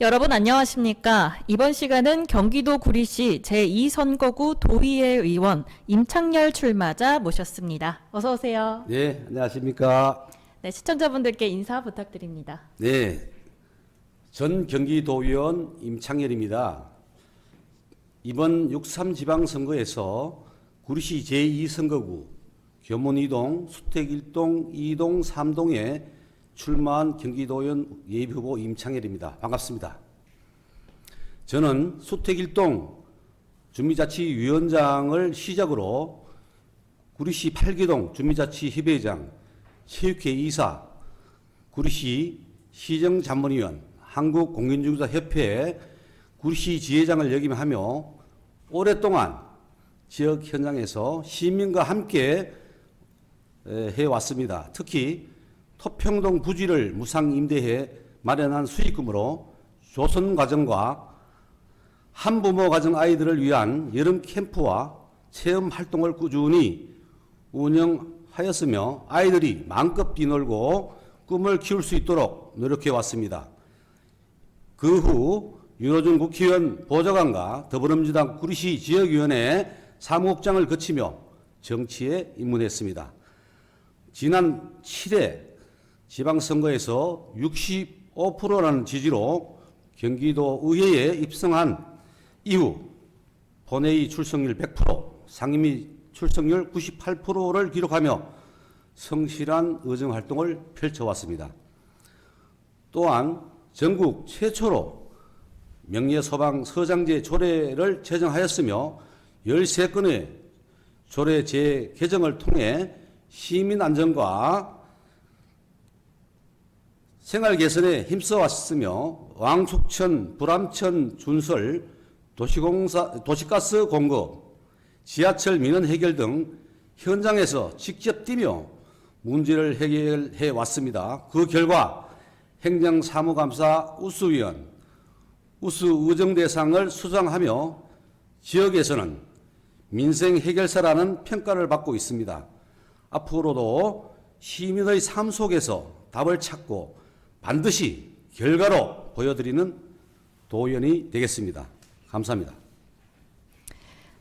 여러분 안녕하십니까? 이번 시간은 경기도 구리시 제2선거구 도의회 의원 임창열 출마자 모셨습니다. 어서 오세요. 네, 안녕하십니까. 네, 시청자분들께 인사 부탁드립니다. 네, 전 경기도의원 임창열입니다. 이번 6.3 지방선거에서 구리시 제2선거구 교문 2동, 수택 1동, 2동, 3동에 출마한 경기도의원 예비후보 임창열입니다. 반갑습니다. 저는 수택 1동 주민자치위원장을 시작으로 구리시 8기동 주민자치협의회장, 체육회 이사, 구리시 시정자문위원, 한국공인중개사협회 구리시 지회장을 역임하며 오랫동안 지역 현장에서 시민과 함께 해왔습니다. 특히 토평동 부지를 무상 임대해 마련한 수익금으로 조선가정과 한부모 가정 아이들을 위한 여름 캠프와 체험 활동을 꾸준히 운영하였으며 아이들이 마음껏 뛰놀고 꿈을 키울 수 있도록 노력해 왔습니다. 그 후 윤호중 국회의원 보좌관과 더불어민주당 구리시 지역위원회 사무국장을 거치며 정치에 입문했습니다. 지난 7회 지방선거에서 65%라는 지지로 경기도 의회에 입성한 이후 본회의 출석률 100%, 상임위 출석률 98%를 기록하며 성실한 의정활동을 펼쳐왔습니다. 또한 전국 최초로 명예서방 서장제 조례를 제정하였으며 13건의 조례 재개정을 통해 시민안전과 생활 개선에 힘써왔으며 왕숙천, 불암천 준설, 도시가스 공급, 지하철 민원 해결 등 현장에서 직접 뛰며 문제를 해결해 왔습니다. 그 결과 행정사무감사 우수위원, 우수의정대상을 수상하며 지역에서는 민생 해결사라는 평가를 받고 있습니다. 앞으로도 시민의 삶 속에서 답을 찾고 반드시 결과로 보여드리는 도의원이 되겠습니다. 감사합니다.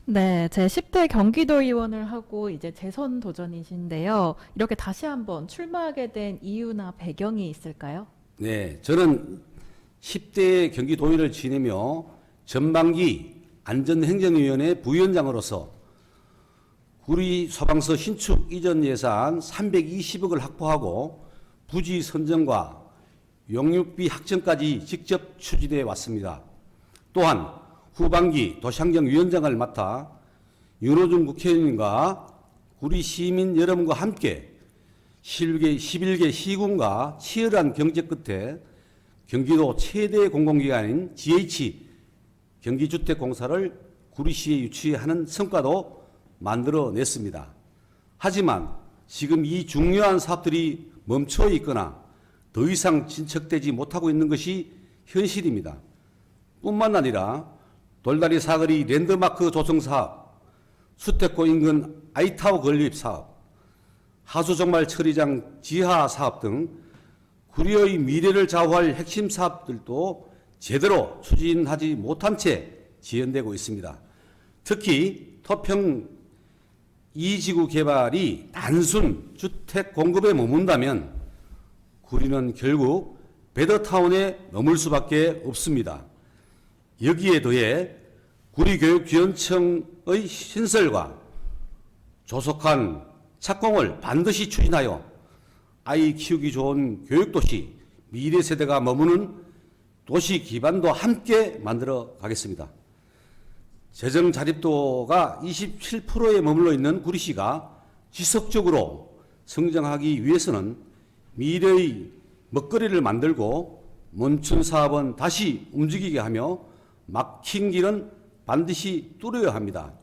네, 제 10대 경기도의원을 하고 이제 재선 도전이신데요. 이렇게 다시 한번 출마하게 된 이유나 배경이 있을까요? 네, 저는 10대 경기도의원을 지내며 전반기 안전행정위원회 부위원장으로서 구리 소방서 신축 이전 예산 320억을 확보하고 부지 선정과 용역비 확정까지 직접 추진해 왔습니다. 또한 후반기 도시환경위원장을 맡아 윤호중 국회의원과 구리 시민 여러분과 함께 11개 시군과 치열한 경쟁 끝에 경기도 최대 공공기관인 GH 경기주택공사를 구리시에 유치하는 성과도 만들어냈습니다. 하지만 지금 이 중요한 사업들이 멈춰 있거나 더 이상 진척되지 못하고 있는 것이 현실입니다. 뿐만 아니라 돌다리 사거리 랜드마크 조성 사업, 수택고 인근 아이타워 건립 사업, 하수종말 처리장 지하 사업 등 구리의 미래를 좌우할 핵심 사업들도 제대로 추진하지 못한 채 지연되고 있습니다. 특히 토평 2지구 개발이 단순 주택 공급에 머문다면 구리는 결국 베더타운에 머물 수밖에 없습니다. 여기에 더해 구리교육지원청의 신설과 조속한 착공을 반드시 추진하여 아이 키우기 좋은 교육도시, 미래 세대가 머무는 도시 기반도 함께 만들어 가겠습니다. 재정 자립도가 27%에 머물러 있는 구리시가 지속적으로 성장하기 위해서는 미래의 먹거리를 만들고 멈춘 사업은 다시 움직이게 하며 막힌 길은 반드시 뚫어야 합니다.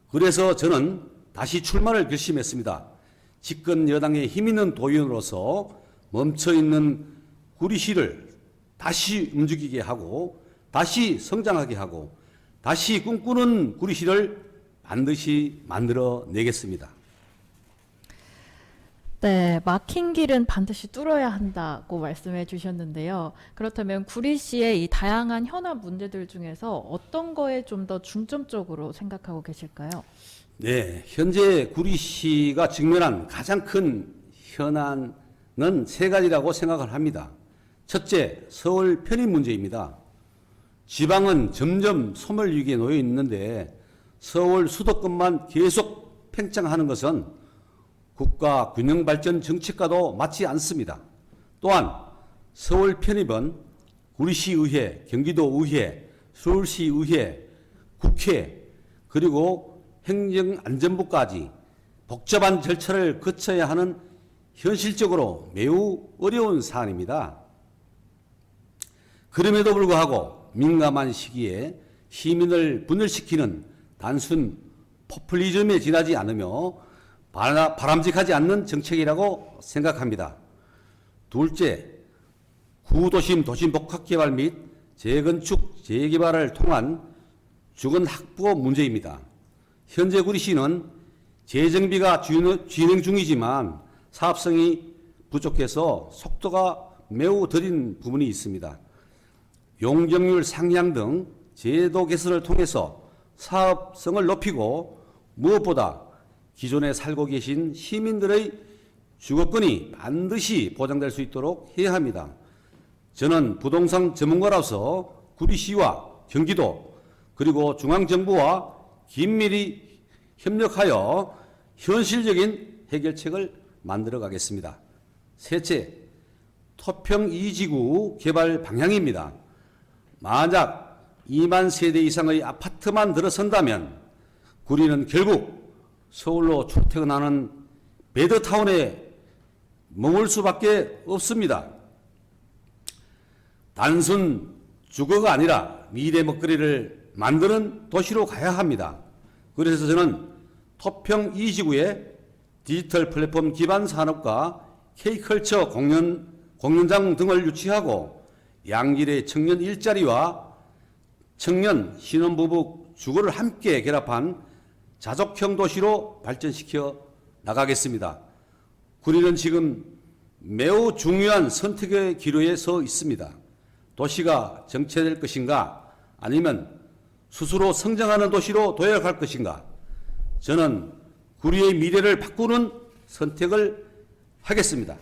그래서 저는 다시 출마를 결심했습니다. 집권 여당의 힘있는 도의원으로서 멈춰있는 구리시를 다시 움직이게 하고 다시 성장하게 하고 다시 꿈꾸는 구리시를 반드시 만들어내겠습니다. 네, 막힌 길은 반드시 뚫어야 한다고 말씀해 주셨는데요. 그렇다면 구리시의 이 다양한 현안 문제들 중에서 어떤 거에 좀 더 중점적으로 생각하고 계실까요? 네, 현재 구리시가 직면한 가장 큰 현안은 세 가지라고 생각을 합니다. 첫째, 서울 편입 문제입니다. 지방은 점점 소멸 위기에 놓여 있는데 서울 수도권만 계속 팽창하는 것은 국가 균형 발전 정책과도 맞지 않습니다. 또한 서울 편입은 구리시의회, 경기도의회, 서울시의회, 국회, 그리고 행정안전부까지 복잡한 절차를 거쳐야 하는 현실적으로 매우 어려운 사안입니다. 그럼에도 불구하고 민감한 시기에 시민을 분열시키는 단순 포퓰리즘에 지나지 않으며 바람직하지 않는 정책이라고 생각합니다. 둘째, 구도심 도심 복합개발 및 재건축 재개발을 통한 주거 확보 문제입니다. 현재 구리시는 재정비가 진행 중이지만 사업성이 부족해서 속도가 매우 더딘 부분이 있습니다. 용적률 상향 등 제도 개선을 통해서 사업성을 높이고 무엇보다 기존에 살고 계신 시민들의 주거권이 반드시 보장될 수 있도록 해야 합니다. 저는 부동산 전문가로서 구리시와 경기도 그리고 중앙정부와 긴밀히 협력하여 현실적인 해결책을 만들어 가겠습니다. 셋째, 토평 2지구 개발 방향입니다. 만약 2만 세대 이상의 아파트만 들어선다면 구리는 결국 서울로 출퇴근하는 베드타운에 머물 수밖에 없습니다. 단순 주거가 아니라 미래 먹거리를 만드는 도시로 가야 합니다. 그래서 저는 토평 2지구에 디지털 플랫폼 기반 산업과 K컬처 공연장 등을 유치하고 양질의 청년 일자리와 청년 신혼부부 주거를 함께 결합한 자족형 도시로 발전시켜 나가겠습니다. 구리는 지금 매우 중요한 선택의 기로에 서 있습니다. 도시가 정체될 것인가 아니면 스스로 성장하는 도시로 도약할 것인가. 저는 구리의 미래를 바꾸는 선택을 하겠습니다.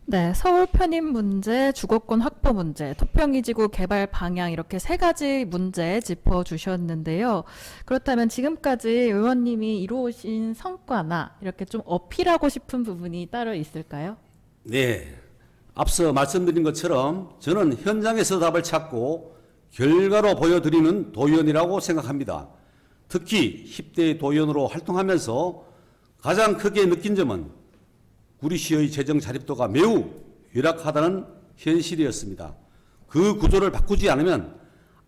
네, 서울 편입 문제, 주거권 확보 문제, 토평이지구 개발 방향 이렇게 세 가지 문제 짚어주셨는데요. 그렇다면 지금까지 의원님이 이루어진 성과나 이렇게 좀 어필하고 싶은 부분이 따로 있을까요? 네, 앞서 말씀드린 것처럼 저는 현장에서 답을 찾고 결과로 보여드리는 도의원이라고 생각합니다. 특히 10대 도의원으로 활동하면서 가장 크게 느낀 점은 구리시의 재정 자립도가 매우 열악하다는 현실이었습니다. 그 구조를 바꾸지 않으면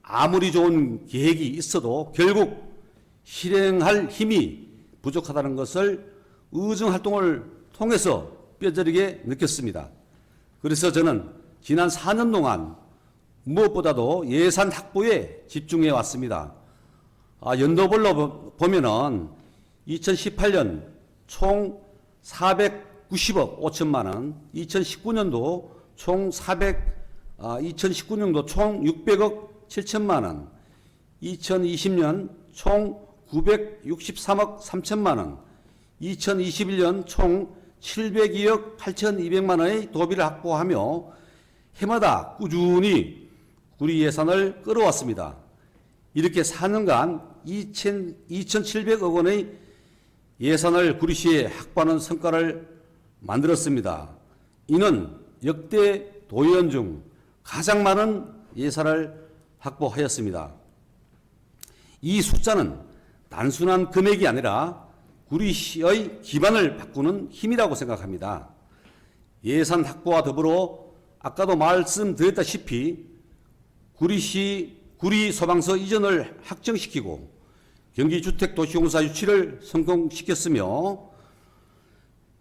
아무리 좋은 계획이 있어도 결국 실행할 힘이 부족하다는 것을 의정활동을 통해서 뼈저리게 느꼈습니다. 그래서 저는 지난 4년 동안 무엇보다도 예산 확보에 집중해 왔습니다. 연도별로 보면은 2018년 총 490억 5천만 원, 2019년도 총 600억 7천만 원, 2020년 총 963억 3천만 원, 2021년 총 702억 8,200만 원의 도비를 확보하며 해마다 꾸준히 구리 예산을 끌어왔습니다. 이렇게 4년간 2,700억 원의 예산을 구리시에 확보하는 성과를 만들었습니다. 이는 역대 도의원 중 가장 많은 예산을 확보하였습니다. 이 숫자는 단순한 금액이 아니라 구리시의 기반을 바꾸는 힘이라고 생각합니다. 예산 확보와 더불어 아까도 말씀드렸다시피 구리 소방서 이전을 확정시키고 경기주택도시공사 유치를 성공시켰으며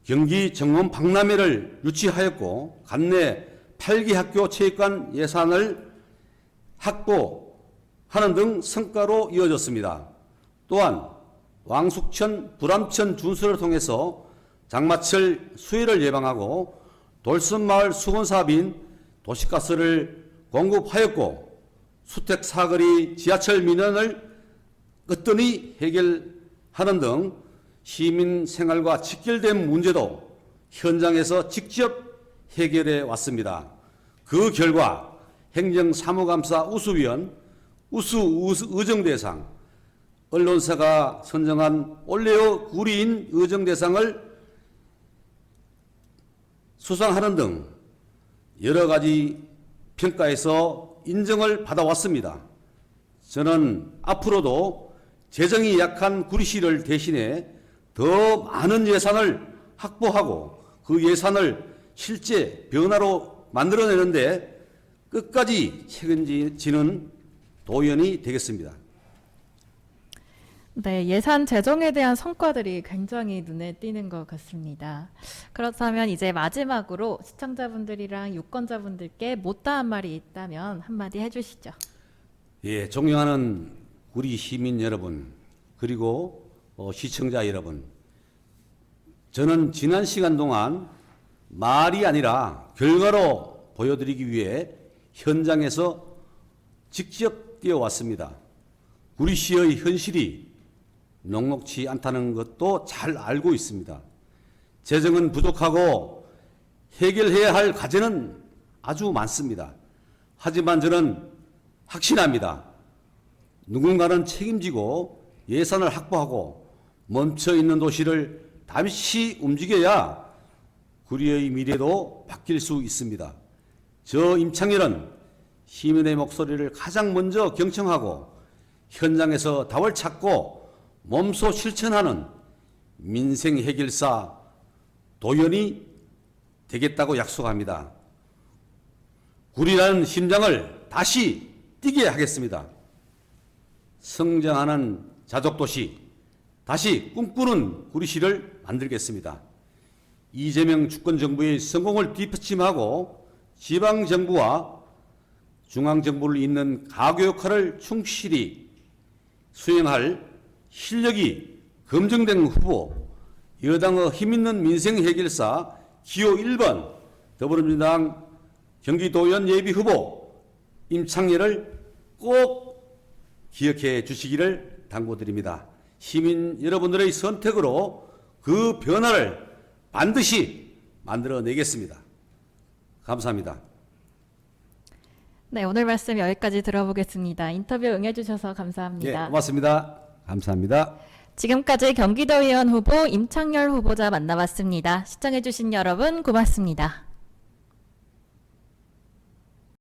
경기 정원 박람회를 유치하였고 관내 8기 학교 체육관 예산을 확보하는 등 성과로 이어졌습니다. 또한 왕숙천, 불암천 준수를 통해서 장마철 수해를 예방하고 돌선마을 수건 사업인 도시가스를 공급하였고 수택 사거리 지하철 민원을 끝더니 해결하는 등 시민 생활과 직결된 문제도 현장에서 직접 해결해 왔습니다. 그 결과 행정사무감사 우수위원, 우수의정대상, 언론사가 선정한 올레오 구리인 의정대상을 수상하는 등 여러 가지 평가에서 인정을 받아왔습니다. 저는 앞으로도 재정이 약한 구리시를 대신해 더 많은 예산을 확보하고 그 예산을 실제 변화로 만들어내는데 끝까지 책임지는 도연이 되겠습니다. 네, 예산 재정에 대한 성과들이 굉장히 눈에 띄는 것 같습니다. 그렇다면 이제 마지막으로 시청자분들이랑 유권자분들께 못다한 말이 있다면 한마디 해주시죠. 예, 존경하는 우리 시민 여러분, 그리고 시청자 여러분, 저는 지난 시간 동안 말이 아니라 결과로 보여드리기 위해 현장에서 직접 뛰어왔습니다. 구리시의 현실이 녹록치 않다는 것도 잘 알고 있습니다. 재정은 부족하고 해결해야 할 과제는 아주 많습니다. 하지만 저는 확신합니다. 누군가는 책임지고 예산을 확보하고 멈춰있는 도시를 다시 움직여야 구리의 미래도 바뀔 수 있습니다. 저 임창열은 시민의 목소리를 가장 먼저 경청하고 현장에서 답을 찾고 몸소 실천하는 민생 해결사 도연이 되겠다고 약속합니다. 구리라는 심장을 다시 뛰게 하겠습니다. 성장하는 자족도시, 다시 꿈꾸는 구리시를 만들겠습니다. 이재명 주권정부의 성공을 뒷받침하고 지방정부와 중앙정부를 잇는 가교 역할을 충실히 수행할 실력이 검증된 후보, 여당의 힘있는 민생 해결사 기호 1번 더불어민주당 경기도의원 예비 후보 임창열을 꼭 기억해 주시기를 당부드립니다. 시민 여러분들의 선택으로 그 변화를 반드시 만들어내겠습니다. 감사합니다. 네, 오늘 말씀 여기까지 들어보겠습니다. 인터뷰 응해주셔서 감사합니다. 예, 고맙습니다. 감사합니다. 지금까지 경기도의원 후보 임창열 후보자 만나봤습니다. 시청해주신 여러분 고맙습니다.